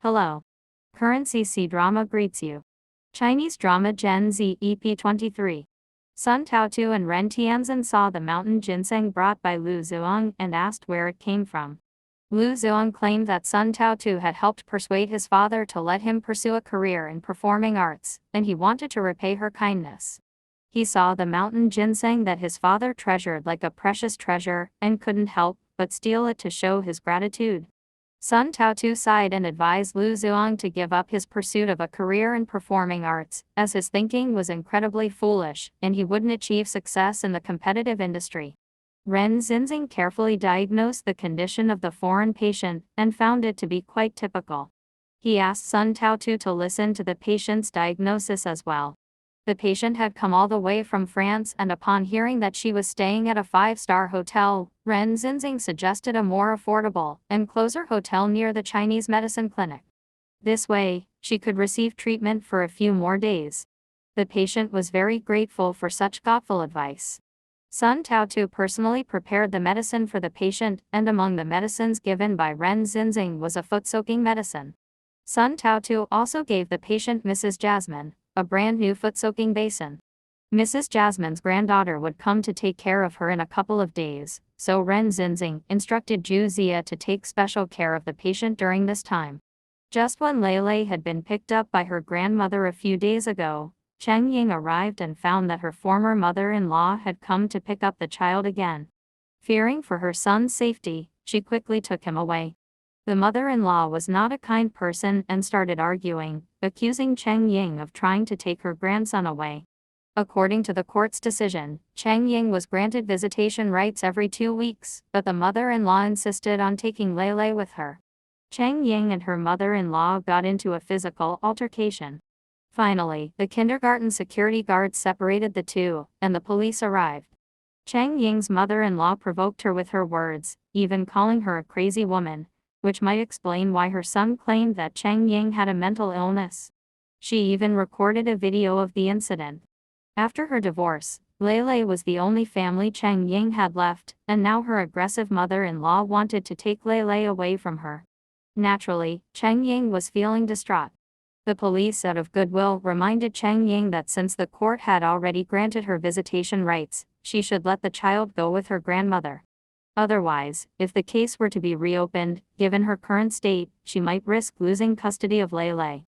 Hello. Currency C-Drama greets you. Chinese drama Gen Z EP 23. Sun Taotu and Ren Tianzin saw the mountain ginseng brought by Lu Zhuang and asked where it came from. Lu Zhuang claimed that Sun Taotu had helped persuade his father to let him pursue a career in performing arts, and he wanted to repay her kindness. He saw the mountain ginseng that his father treasured like a precious treasure and couldn't help but steal it to show his gratitude. Sun Taotu sighed and advised Lu Zhuang to give up his pursuit of a career in performing arts, as his thinking was incredibly foolish and he wouldn't achieve success in the competitive industry. Ren Xinxing carefully diagnosed the condition of the foreign patient and found it to be quite typical. He asked Sun Taotu to listen to the patient's diagnosis as well. The patient had come all the way from France, and upon hearing that she was staying at a 5-star hotel, Ren Xinxing suggested a more affordable and closer hotel near the Chinese medicine clinic. This way, she could receive treatment for a few more days. The patient was very grateful for such thoughtful advice. Sun Taotu personally prepared the medicine for the patient, and among the medicines given by Ren Xinxing was a foot-soaking medicine. Sun Taotu also gave the patient Mrs. Jasmine, a brand new foot-soaking basin. Mrs. Jasmine's granddaughter would come to take care of her in a couple of days, so Ren Xinxing instructed Zhu Zia to take special care of the patient during this time. Just when Lei had been picked up by her grandmother a few days ago, Cheng Ying arrived and found that her former mother-in-law had come to pick up the child again. Fearing for her son's safety, she quickly took him away. The mother-in-law was not a kind person and started arguing, accusing Cheng Ying of trying to take her grandson away. According to the court's decision, Cheng Ying was granted visitation rights every 2 weeks, but the mother-in-law insisted on taking Lei with her. Cheng Ying and her mother-in-law got into a physical altercation. Finally, the kindergarten security guards separated the two, and the police arrived. Cheng Ying's mother-in-law provoked her with her words, even calling her a crazy woman, which might explain why her son claimed that Cheng Ying had a mental illness. She even recorded a video of the incident. After her divorce, Lei was the only family Cheng Ying had left, and now her aggressive mother-in-law wanted to take Lei away from her. Naturally, Cheng Ying was feeling distraught. The police, out of goodwill, reminded Cheng Ying that since the court had already granted her visitation rights, she should let the child go with her grandmother. Otherwise, if the case were to be reopened, given her current state, she might risk losing custody of Lei.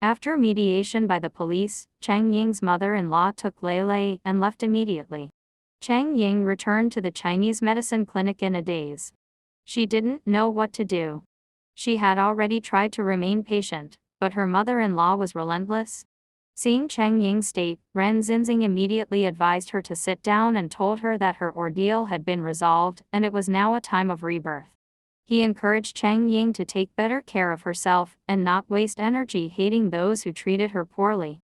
After mediation by the police, Cheng Ying's mother-in-law took Lei and left immediately. Cheng Ying returned to the Chinese medicine clinic in a daze. She didn't know what to do. She had already tried to remain patient, but her mother-in-law was relentless. Seeing Cheng Ying's state, Ren Xinxing immediately advised her to sit down and told her that her ordeal had been resolved and it was now a time of rebirth. He encouraged Cheng Ying to take better care of herself and not waste energy hating those who treated her poorly.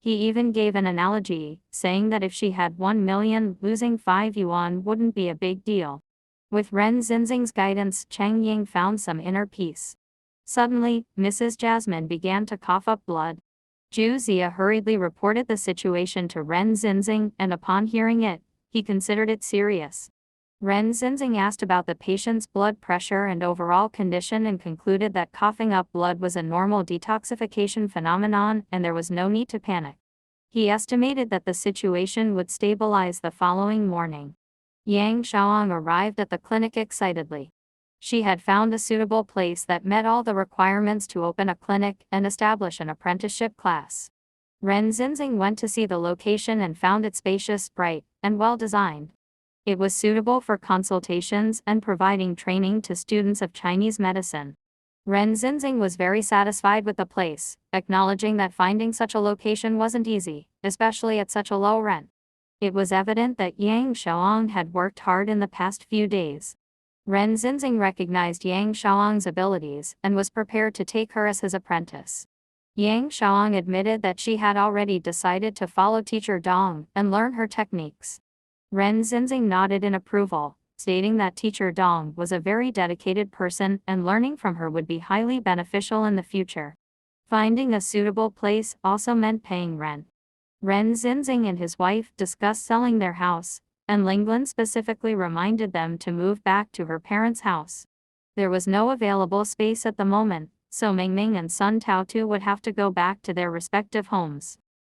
He even gave an analogy, saying that if she had 1 million, losing 5 yuan wouldn't be a big deal. With Ren Xinxing's guidance, Cheng Ying found some inner peace. Suddenly, Mrs. Jasmine began to cough up blood. Zhu Zia hurriedly reported the situation to Ren Xinxing, and upon hearing it, he considered it serious. Ren Xinxing asked about the patient's blood pressure and overall condition and concluded that coughing up blood was a normal detoxification phenomenon and there was no need to panic. He estimated that the situation would stabilize the following morning. Yang Xiaoang arrived at the clinic excitedly. She had found a suitable place that met all the requirements to open a clinic and establish an apprenticeship class. Ren Xinxing went to see the location and found it spacious, bright, and well designed. It was suitable for consultations and providing training to students of Chinese medicine. Ren Xinxing was very satisfied with the place, acknowledging that finding such a location wasn't easy, especially at such a low rent. It was evident that Yang Xiaoang had worked hard in the past few days. Ren Xinxing recognized Yang Xiaoang's abilities and was prepared to take her as his apprentice. Yang Xiaoang admitted that she had already decided to follow teacher Dong and learn her techniques. Ren Xinxing nodded in approval, stating that teacher Dong was a very dedicated person and learning from her would be highly beneficial in the future. Finding a suitable place also meant paying rent. Ren Xinxing and his wife discussed selling their house, and Linglin specifically reminded them to move back to her parents' house. There was no available space at the moment, so Mingming and son Taotu would have to go back to their respective homes.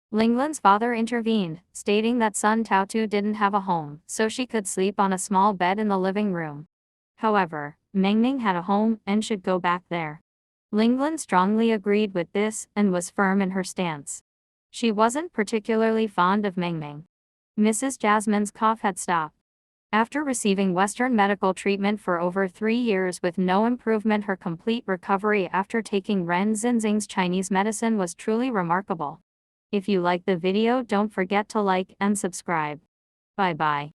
Linglan's father intervened, stating that son Taotu didn't have a home, so she could sleep on a small bed in the living room. However, Mingming had a home and should go back there. Linglan strongly agreed with this and was firm in her stance. She wasn't particularly fond of Mingming. Mrs. Jasmine's cough had stopped. After receiving Western medical treatment for over 3 years with no improvement, her complete recovery after taking Ren Xinxing's Chinese medicine was truly remarkable. If you like the video, don't forget to like and subscribe. Bye bye.